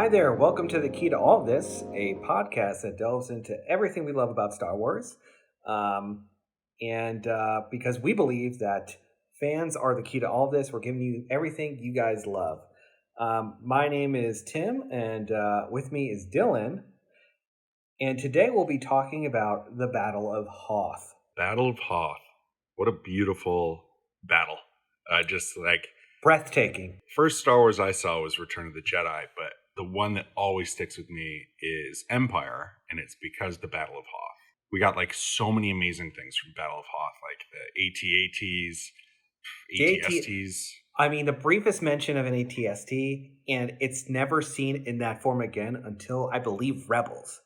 Hi there, welcome to The Key to All This, a podcast that delves into everything we love about Star Wars. Because we believe that fans are the key to all this, we're giving you everything you guys love. My name is Tim, and with me is Dylan. And today we'll be talking about the Battle of Hoth. Battle of Hoth. What a beautiful battle. Just like breathtaking. First Star Wars I saw was Return of the Jedi, but the one that always sticks with me is Empire, and it's because the Battle of Hoth. We got like so many amazing things from Battle of Hoth, like the AT-ATs, ATSTs. I mean, the briefest mention of an ATST, and it's never seen in that form again until, I believe, Rebels.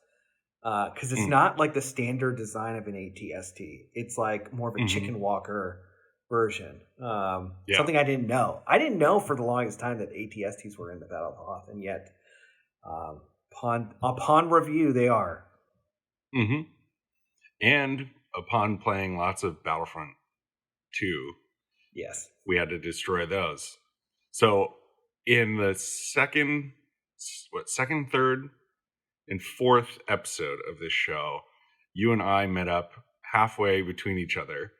Because it's not like the standard design of an ATST. It's like more of a chicken walker version. Something I didn't know. I didn't know for the longest time that ATSTs were in the Battle of Hoth, and yet upon review, they are. Mm-hmm. And upon playing lots of Battlefront 2, yes, we had to destroy those. So in the second, third, and fourth episode of this show, you and I met up halfway between each other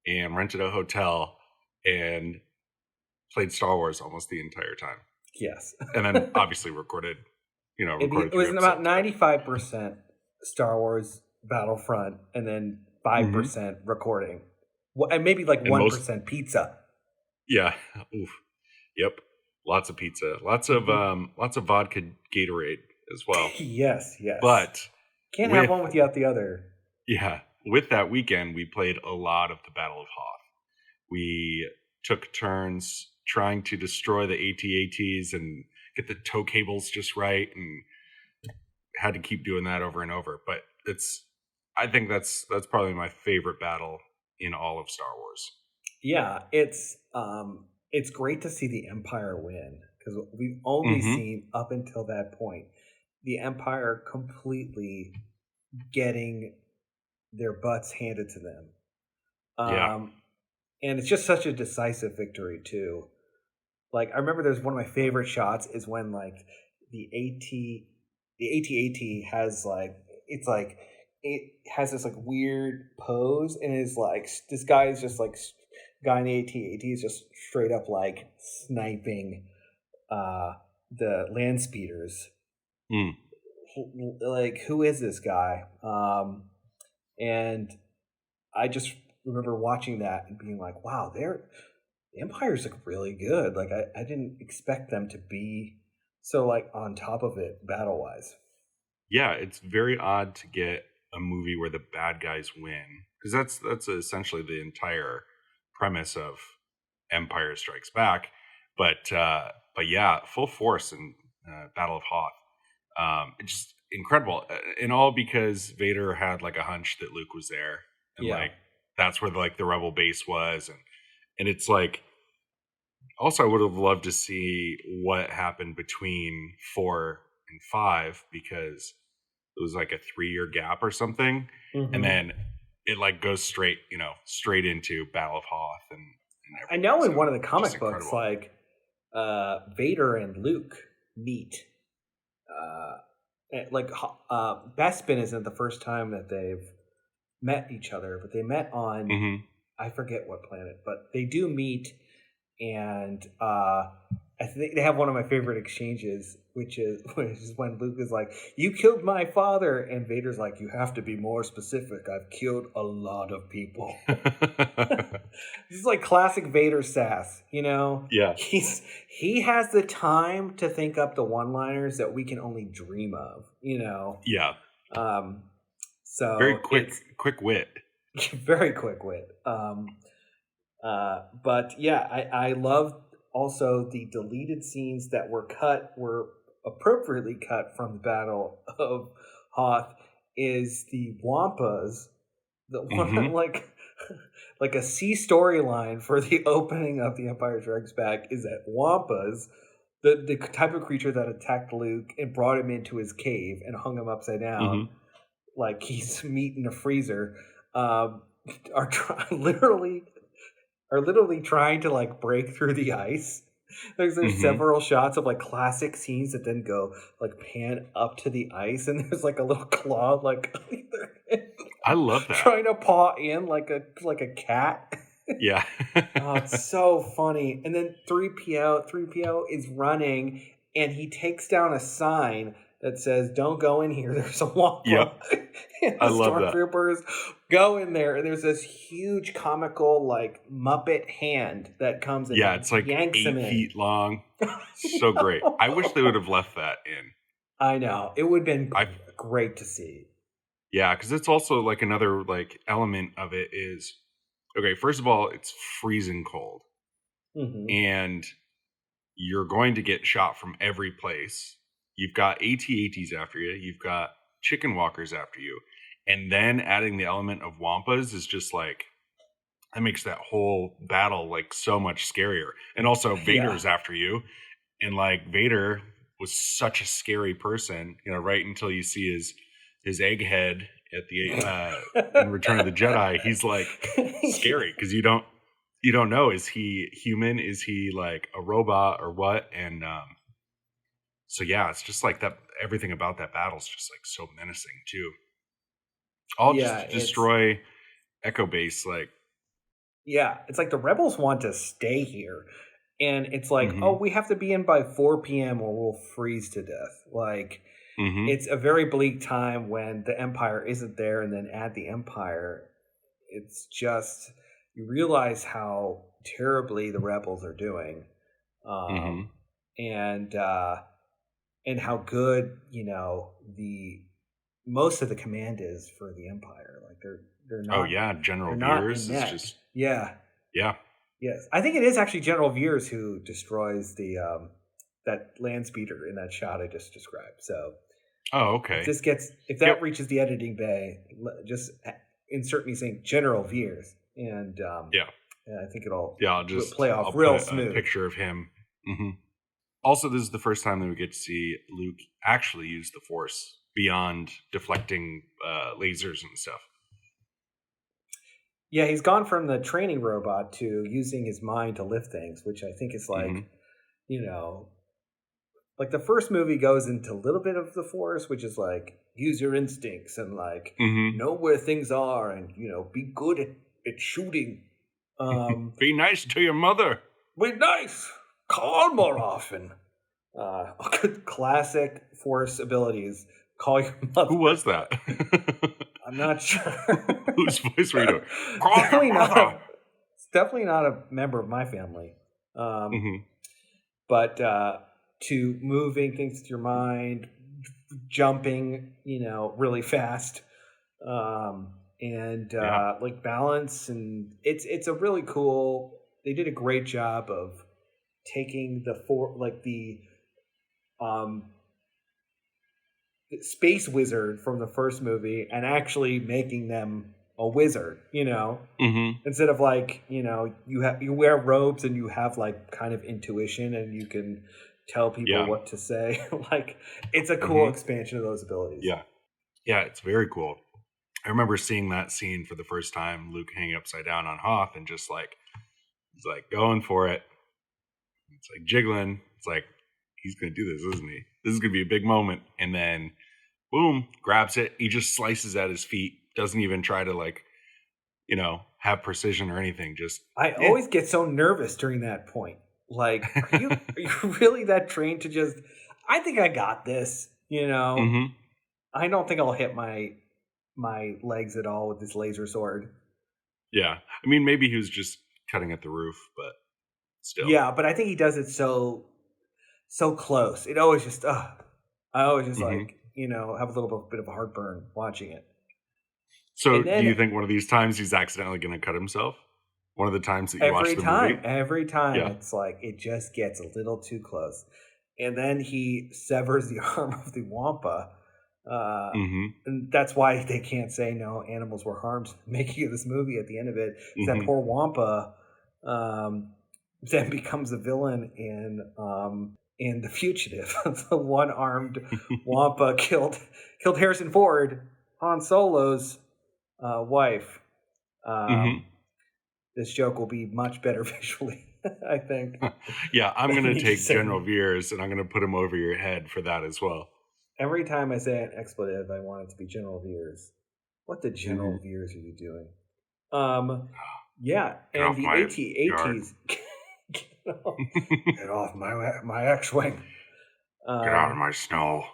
and rented a hotel and played Star Wars almost the entire time. Yes. And then obviously recorded. It was about 95% Star Wars Battlefront and then 5% recording. And maybe like 1% pizza. Yeah. Oof. Yep. Lots of pizza. Lots of vodka Gatorade as well. Yes. But can't have one without the other. Yeah. With that weekend, we played a lot of the Battle of Hoth. We took turns trying to destroy the AT-ATs and get the tow cables just right, and had to keep doing that over and over. But I think that's probably my favorite battle in all of Star Wars. Yeah, it's great to see the Empire win, because we've only seen up until that point the Empire completely getting their butts handed to them. And it's just such a decisive victory too. Like, I remember there's one of my favorite shots is when like the AT-AT has like, it's like, it has this like weird pose, and is like, this guy is just like, guy in the AT-AT is just straight up like sniping the land speeders. Like, who is this guy? And I just remember watching that and being like, wow, the Empire's like really good. Like, I didn't expect them to be so like on top of it battle wise. Yeah, it's very odd to get a movie where the bad guys win, because that's essentially the entire premise of Empire Strikes Back. But yeah, full force in Battle of Hoth. It's just incredible, and all because Vader had like a hunch that Luke was there, and like that's where the rebel base was, and it's like, also I would have loved to see what happened between 4 and 5, because it was like a 3-year gap or something, and then it like goes straight into Battle of Hoth, and I know in one of the comic books, like Vader and Luke meet. Bespin isn't the first time that they've met each other, but they met on I forget what planet, but they do meet, and I think they have one of my favorite exchanges, which is when Luke is like, "You killed my father," and Vader's like, "You have to be more specific. I've killed a lot of people." This is like classic Vader sass, Yeah. He has the time to think up the one-liners that we can only dream of, Yeah. So very quick wit. Very quick wit. But yeah, I love also the deleted scenes that were appropriately cut from the Battle of Hoth. Is the Wampas, the one like a C storyline for the opening of The Empire Strikes Back is that Wampas, the type of creature that attacked Luke and brought him into his cave and hung him upside down like he's meat in a freezer, are literally trying to like break through the ice There's Hmm. several shots of like classic scenes that then go like pan up to the ice, and there's like a little claw like I love that. trying to paw in like a cat. Yeah. Oh, it's so funny. And then 3PO is running and he takes down a sign that says, "Don't go in here. There's a Yep. Wampa." And the I love that. stormtroopers go in there and there's this huge comical like Muppet hand that comes Yeah, and it's like yanks him in. 8 feet long. I So great. I wish they would know. have left that in. I know. It would have been I great to see. Yeah, because it's also like another like element of it is okay. First of all, it's freezing cold, Hmm. and you're going to get shot from every place. You've got AT-ATs after you. You've got chicken walkers after you, and then adding the element of wampas is just like that makes that whole battle like so much scarier. And also Yeah. Vader's after you, and like Vader was such a scary person, right until you see his egghead at the in Return of the Jedi. He's like scary because you don't know, is he human, is he like a robot or what? And so yeah, it's just like that. Everything about that battle is just like so menacing too. All just Yeah, to it's destroy Echo Base. Like, yeah, it's like the rebels want to stay here. And it's like, oh, hmm we have to be in by 4 p.m. or we'll freeze to death. Like, hmm it's a very bleak time when the Empire isn't there, and then add the Empire. It's just, you realize how terribly the rebels are doing. hmm Um, and, uh, and how good, the most of the command is for the Empire. Like they're Oh not yeah, General they're not Veers is inept. just Yeah. yeah. Yes, I think it is actually General Veers who destroys the that land speeder in that shot I just described. So Oh if okay. if Yep. that reaches the editing bay, just insert me saying General Veers, Yeah. and I think it'll Yeah. play off I'll put real a smooth. picture of him. Hmm Also, this is the first time that we get to see Luke actually use the Force beyond deflecting lasers and stuff. Yeah, he's gone from the training robot to using his mind to lift things, which I think is Hmm like, you know, like the first movie goes into a little bit of the Force, which is like use your instincts and like hmm know where things are and be good at shooting. Um, Be nice to your mother. be nice, call more often. Classic Force abilities. Call your Who mother. was that? I'm not sure. Whose voice were you doing? Call your definitely not mother. a. It's definitely not a member of my family. Um, Hmm but to moving things with your mind, jumping, really fast, and Yeah. like balance, and it's a really cool. They did a great job of taking um the space wizard from the first movie and actually making them a wizard. hmm Instead of like you wear robes and you have like kind of intuition and you can tell people Yeah. what to say. Like it's a cool hmm expansion of those abilities. Yeah. Yeah. It's very cool. I remember seeing that scene for the first time, Luke hanging upside down on Hoth, and just like he's like going for it. It's like jiggling. It's like he's gonna do this, isn't he? This is gonna be a big moment. And then boom, grabs it. He just slices at his feet. Doesn't even try to like, have precision or anything. Just I yeah. always get so nervous during that point. Like, are you really that trained to just I think I got this. hmm I don't think I'll hit my legs at all with this laser sword. Yeah. I mean, maybe he was just cutting at the roof, but still. Yeah, but I think he does it so close. It always just I always just hmm like, have a little bit of a heartburn watching it. So, And do you then think one of these times he's accidentally going to cut himself? One of the times that you watch the movie? every time Yeah. it's like it just gets a little too close. And then he severs the arm of the Wampa. Uh hmm and that's why they can't say no animals were harmed in the making of this movie at the end of it. Because that hmm poor Wampa then becomes a villain in The Fugitive. The one-armed Wampa killed Harrison Ford, Han Solo's wife. hmm Um, this joke will be much better visually. I think. Yeah, I'm going to You take just said General Veers and I'm going to put him over your head for that as well. every time I say an expletive, I want it to be General Veers. What the General Ooh. Veers are you doing? Yeah, Get and off the my yard. AT-ATs. Get off my X-wing. Get out of my snow.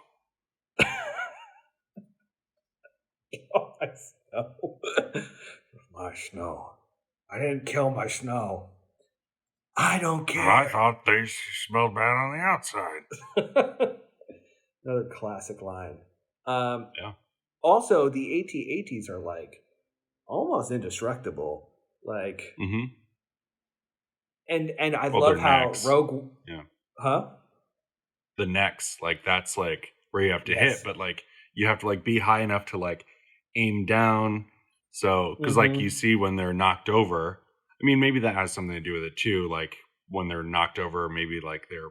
Get off my snow. My snow. I didn't kill my snow. I don't care. I thought they smelled bad on the outside. Another classic line. Yeah. Also, the AT-ATs are like almost indestructible. Like, and I love how necks. Rogue. Yeah. Huh? The necks, like that's like where you have to hit, but like you have to like be high enough to like aim down. So, because like you see when they're knocked over, I mean, maybe that has something to do with it too. Like when they're knocked over, maybe like their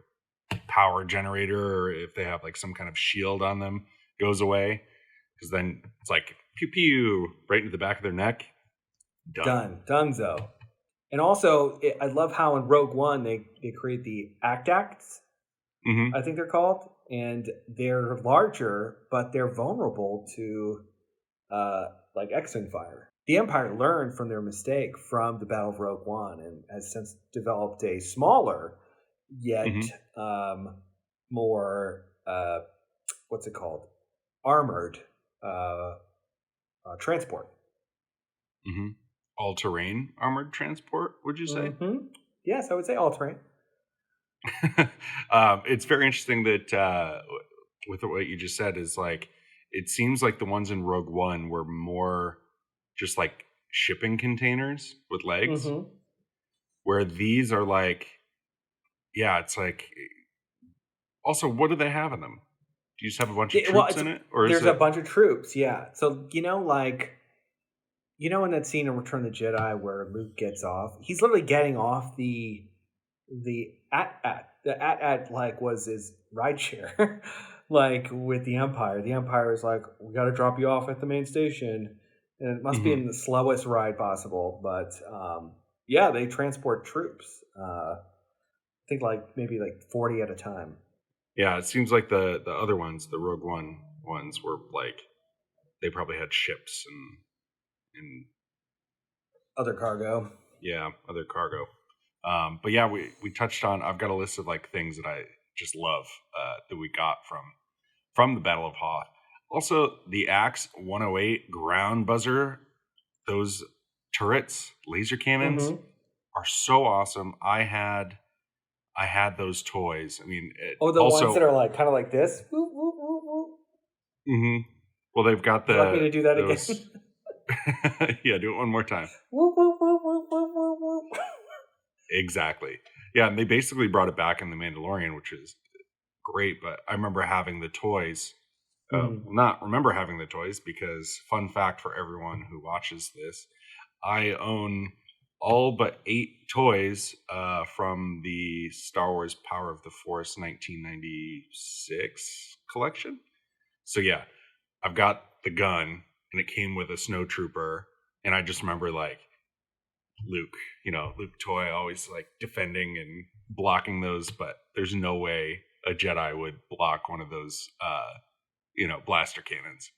power generator, or if they have like some kind of shield on them, goes away. Because then it's like pew pew right into the back of their neck. Donezo. And also, I love how in Rogue One they create the acts. I think they're called, and they're larger, but they're vulnerable to like X-wing fire. The Empire learned from their mistake from the Battle of Rogue One, and has since developed a smaller, yet more what's it called, armored transport. All-terrain armored transport, would you say? Yes, I would say all-terrain. It's very interesting that with what you just said is like it seems like the ones in Rogue One were more just like shipping containers with legs, where these are like, yeah, it's like. Also, what do they have in them? Do you just have a bunch of troops in it, or there's a bunch of troops? Yeah. So in that scene in Return of the Jedi where Luke gets off, he's literally getting off the AT-AT like was his rideshare, like with the Empire. The Empire is like, we got to drop you off at the main station, and it must be in the slowest ride possible. But yeah, they transport troops. I think maybe 40 at a time. Yeah, it seems like the other ones, the Rogue One ones, were like they probably had ships and other cargo. Yeah, other cargo. But yeah, we touched on. I've got a list of like things that I just love that we got from the Battle of Hoth. Also, the Axe 108 ground buzzer, those turrets, laser cannons, are so awesome. I had those toys. I mean, the ones that are like kind of like this. Whoop, whoop, whoop, whoop. Well, they've got the. You want me to do that again? Yeah, do it one more time. Whoop, whoop, whoop, whoop, whoop, whoop, whoop. Exactly. Yeah, and they basically brought it back in The Mandalorian, which is great. But I remember having the toys. Not remember having the toys because, fun fact for everyone who watches this, I own all but 8 toys from the Star Wars Power of the Force 1996 collection. So yeah, I've got the gun, and it came with a snowtrooper, and I just remember like Luke toy always like defending and blocking those, but there's no way a Jedi would block one of those blaster cannons.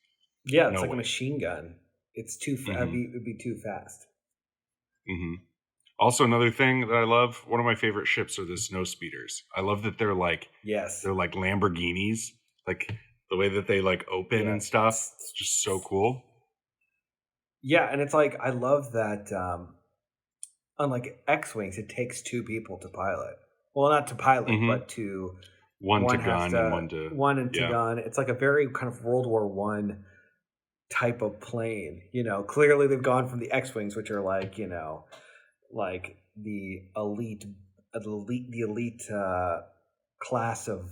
Yeah, it's like a machine gun. It's too fast. It'd be too fast. Also, another thing that I love, one of my favorite ships are the snow speeders. I love that they're like they're like Lamborghinis, like the way that they like open and stuff. It's just so cool. Yeah, and it's like I love that. Unlike X-wings, it takes 2 people to pilot. Well, not to pilot, but to one to gun and one to gun. It's like a very kind of World War I type of plane. Clearly they've gone from the X-wings, which are like like the elite class of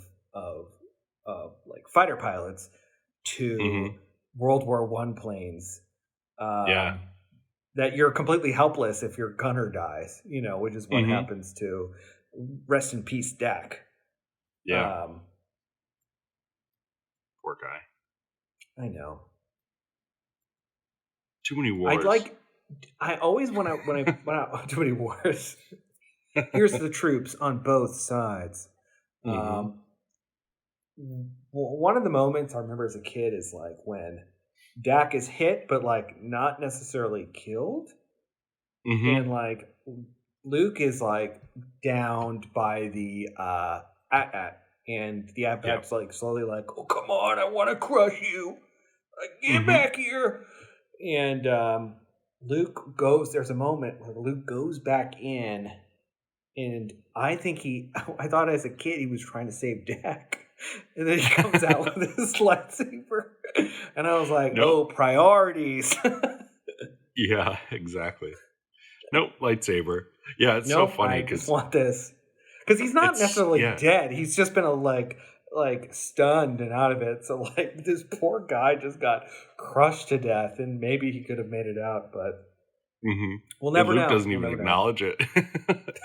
like fighter pilots, to World War I planes. That you're completely helpless if your gunner dies, which is what happens to, rest in peace, Dak. Yeah. Poor guy. I know. Too many wars. I always when I too many wars. here's the troops on both sides. Mm-hmm. Um, one of the moments I remember as a kid is like when Dak is hit, but like not necessarily killed, and Mm-hmm. like Luke is like downed by the at and the Yeah. at like slowly like, oh come on, I want to crush you, like, get Mm-hmm. back here, and Luke goes. There's a moment where Luke goes back in, and I think I thought as a kid he was trying to save Dak. And then he comes out with his lightsaber. And I was like, Nope. oh, priorities. Yeah, exactly. Nope, lightsaber. Yeah, it's so Nope, funny I just because want this. Because he's not necessarily yeah. dead. He's just been like stunned and out of it. So like this poor guy just got crushed to death, and maybe he could have made it out, but Mm-hmm. we'll And never Luke know. doesn't We'll even never know. acknowledge it.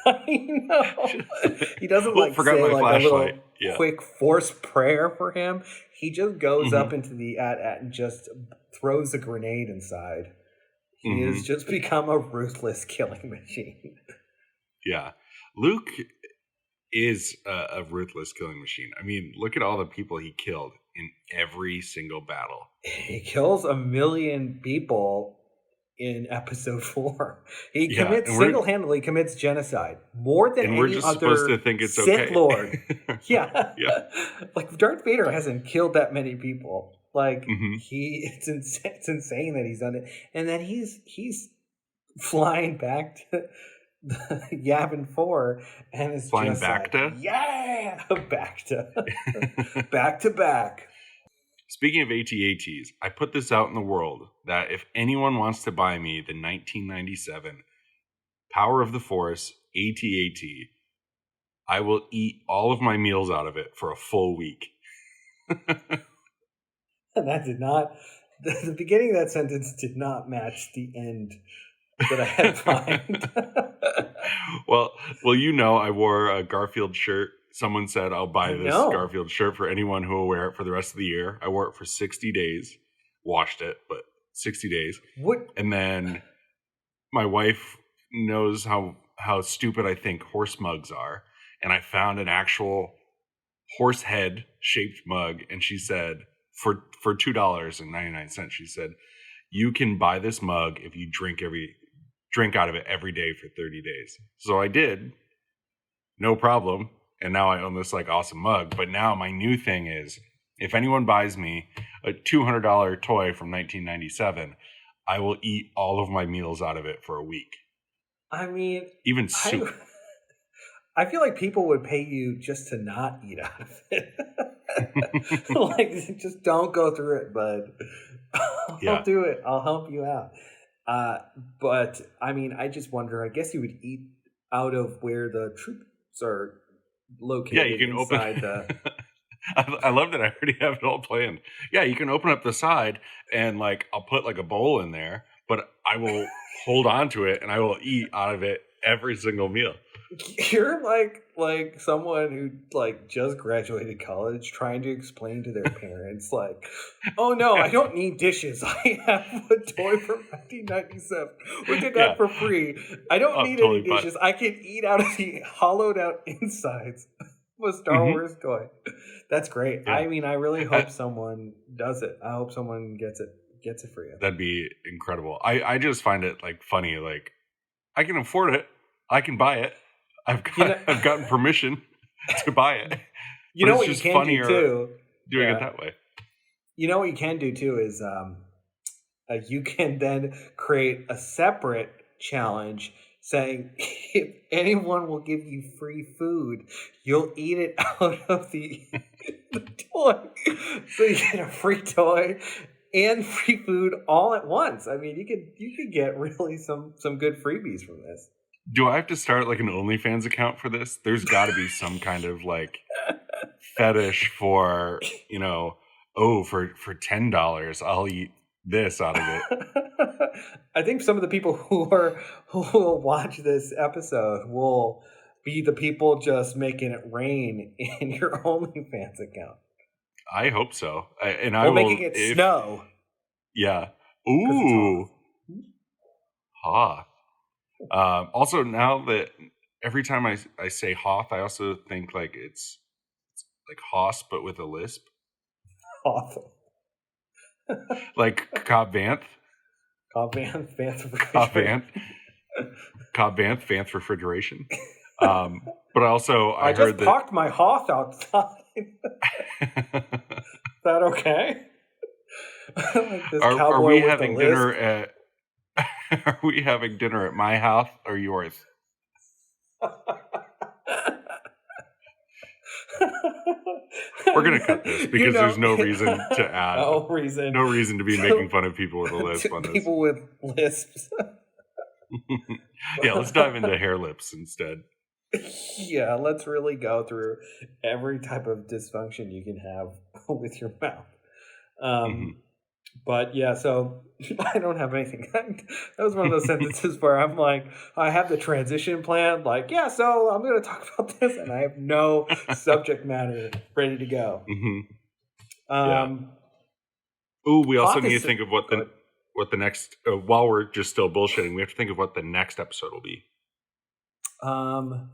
I know. He doesn't Oh, like forgot say my like a flashlight. little Yeah. quick forced prayer for him. He just goes Mm-hmm. up into the at and just throws a grenade inside. He Mm-hmm. has just become a ruthless killing machine. Yeah. Luke is a ruthless killing machine. I mean, look at all the people he killed in every single battle. He kills 1,000,000 people in episode 4. He Yeah, commits single-handedly commits genocide more than we're any just supposed to other think it's Sith okay. Lord. Yeah. Yeah. Like Darth Vader hasn't killed that many people. Like Mm-hmm. it's insane that he's done it. And then he's flying back to the Yavin 4 and it's Flying just back like, to? yeah, back to back. Speaking of AT-ATs, I put this out in the world that if anyone wants to buy me the 1997 Power of the Force AT-AT, I will eat all of my meals out of it for a full week. And that did not, the beginning of that sentence did not match the end that I had planned. well, I wore a Garfield shirt. Someone said I'll buy I this know. Garfield shirt for anyone who will wear it for the rest of the year. I wore it for 60 days, washed it, but 60 days. What? And then my wife knows how stupid I think horse mugs are. And I found an actual horse head shaped mug, and she said for $2.99, she said, you can buy this mug if you drink out of it every day for 30 days. So I did, no problem. And now I own this like awesome mug. But now my new thing is, if anyone buys me a $200 toy from 1997, I will eat all of my meals out of it for a week. I mean, Even soup. I feel like people would pay you just to not eat out of it. Like, just don't go through it, bud. I'll do it. I'll help you out. But I mean, I just wonder. I guess you would eat out of where the troops are located. Yeah, you can inside open. I love that I already have it all planned. Yeah, you can open up the side and like I'll put like a bowl in there, but I will hold on to it and I will eat out of it every single meal. You're like someone who like just graduated college trying to explain to their parents like, oh no, I don't need dishes. I have a toy from 1997 which I got for free. I don't need any dishes. I can eat out of the hollowed out insides of a Star Wars toy. That's great. I mean, I really hope someone does it. I hope someone gets it for you. That'd be incredible. I just find it like funny. Like I can afford it. I can buy it. I've gotten permission to buy it. You know what you can do too? Doing it that way. You know what you can do too is you can then create a separate challenge saying if anyone will give you free food, you'll eat it out of the toy. So you get a free toy and free food all at once. I mean, you could get really some good freebies from this. Do I have to start like an OnlyFans account for this? There's got to be some kind of like fetish for, for $10 I'll eat this out of it. I think some of the people who will watch this episode will be the people just making it rain in your OnlyFans account. I hope so. Making it snow. Yeah. Ooh. Ha. Also, now that every time I say Hoth, I also think like it's like Hoss, but with a lisp. Hoth. Like Cobb Vanth. Cobb Vanth, Cobb Vanth. Cobb Vanth, Vanth Refrigeration. But also I heard just parked my Hoth outside. Is that okay? Like this are cowboy we with having the lisp. dinner at are we having dinner at my house or yours? We're gonna cut this because there's no reason to add. No reason to be making fun of people with a lisp on this. People with lisps. Yeah, let's dive into hair lips instead. Yeah, let's really go through every type of dysfunction you can have with your mouth. But yeah, so I don't have anything. That was one of those sentences where I'm like, I have the transition plan. Like, yeah, so I'm going to talk about this, and I have no subject matter ready to go. Yeah. Ooh, we also need to think of what the next. While we're just still bullshitting, we have to think of what the next episode will be. So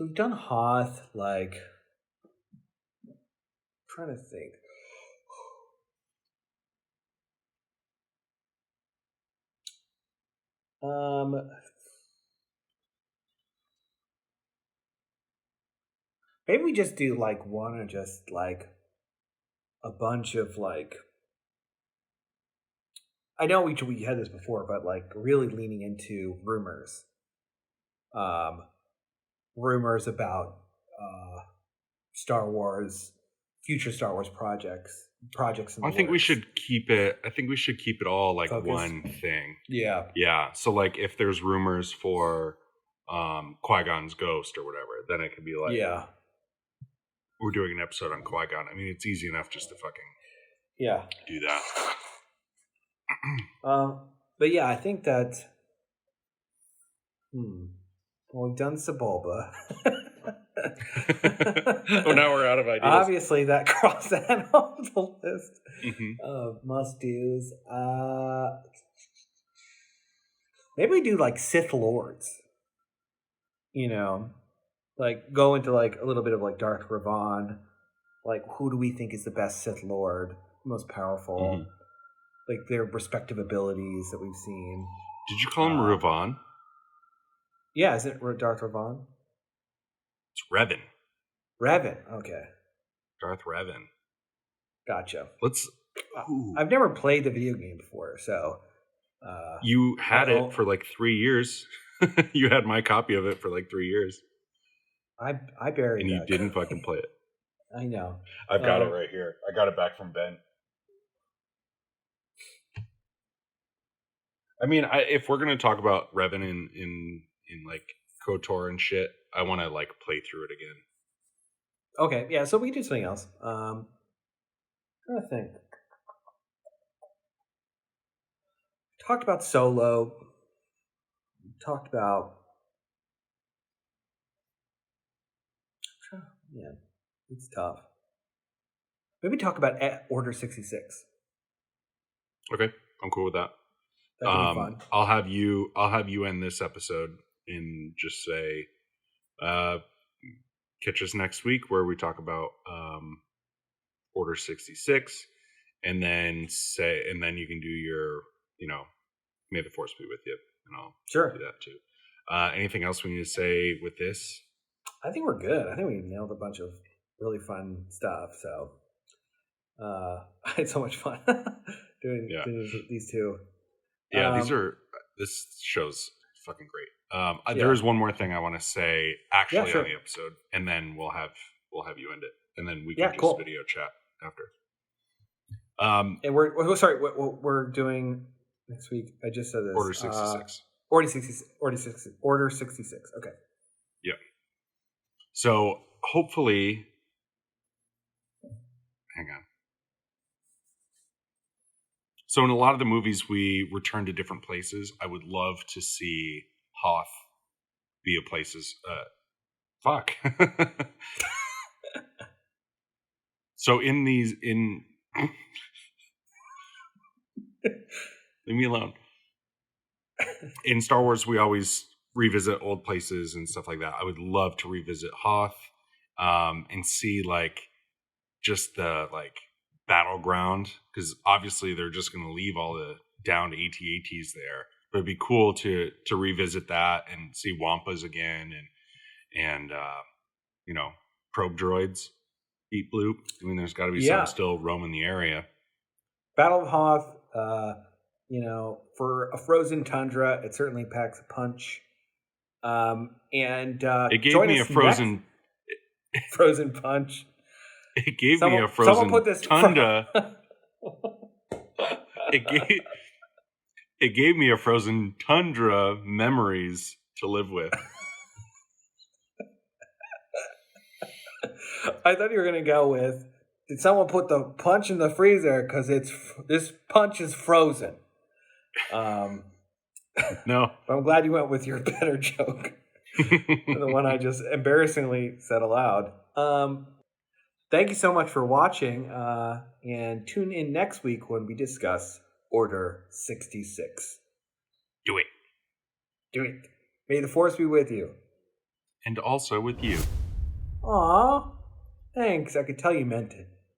we've done Hoth. Like, I'm trying to think. Maybe we just do like one or just like a bunch of like. I know we had this before, but like really leaning into rumors. Rumors about Star Wars, future Star Wars projects. I think we should keep it. I think we should keep it all like Focus. One thing. Yeah. Yeah. So like, if there's rumors for Qui-Gon's ghost or whatever, then it could be like, yeah, we're doing an episode on Qui-Gon. I mean, it's easy enough just to fucking do that. But yeah, I think that. Well, we've done Sebulba. Oh, now we're out of ideas. Obviously, that crossed that off the list of must-dos. Maybe we do like Sith Lords. You know, like go into like a little bit of like Darth Revan. Like, who do we think is the best Sith Lord, most powerful? Like their respective abilities that we've seen. Did you call him Revan? Yeah, is it Darth Revan? It's Revan. Revan, okay. Darth Revan. Gotcha. I've never played the video game before, so. You had it for like 3 years. You had my copy of it for like 3 years. I buried it. And you didn't fucking play it. I know. I've got it right here. I got it back from Ben. I mean, if we're gonna talk about Revan in like KOTOR and shit, I want to like play through it again. Okay, yeah. So we can do something else. I'm trying to think. Talked about Solo. Talked about. Yeah, it's tough. Maybe talk about Order 66. Okay, I'm cool with that. That could be fun. I'll have you end this episode and just say, catch us next week where we talk about Order 66, and then you can do your, May the Force be with you, and I'll do that too. Anything else we need to say with this? I think we're good. I think we nailed a bunch of really fun stuff. So I had so much fun doing these two. Yeah, this show's fucking great. There is one more thing I want to say on the episode, and then we'll have you end it, and then we can just video chat after. And we're doing next week. I just said this. Order 66. Order 66. Okay. Yeah. So hopefully, hang on. So in a lot of the movies, we return to different places. I would love to see Hoth be a places. Fuck. So leave me alone. In Star Wars, we always revisit old places and stuff like that. I would love to revisit Hoth, and see like just the like battleground, because obviously they're just going to leave all the downed AT-ATs there. But it'd be cool to revisit that and see Wampas again, and probe droids, eat bloop. I mean, there's got to be some still roaming the area. Battle of Hoth, for a frozen tundra, it certainly packs a punch. And it gave me a frozen frozen punch. It gave me a frozen tundra. It gave me a frozen tundra memories to live with. I thought you were going to go with, did someone put the punch in the freezer because this punch is frozen? No. I'm glad you went with your better joke. The one I just embarrassingly said aloud. Thank you so much for watching, and tune in next week when we discuss Order 66. Do it. Do it. May the Force be with you. And also with you. Aw, thanks. I could tell you meant it.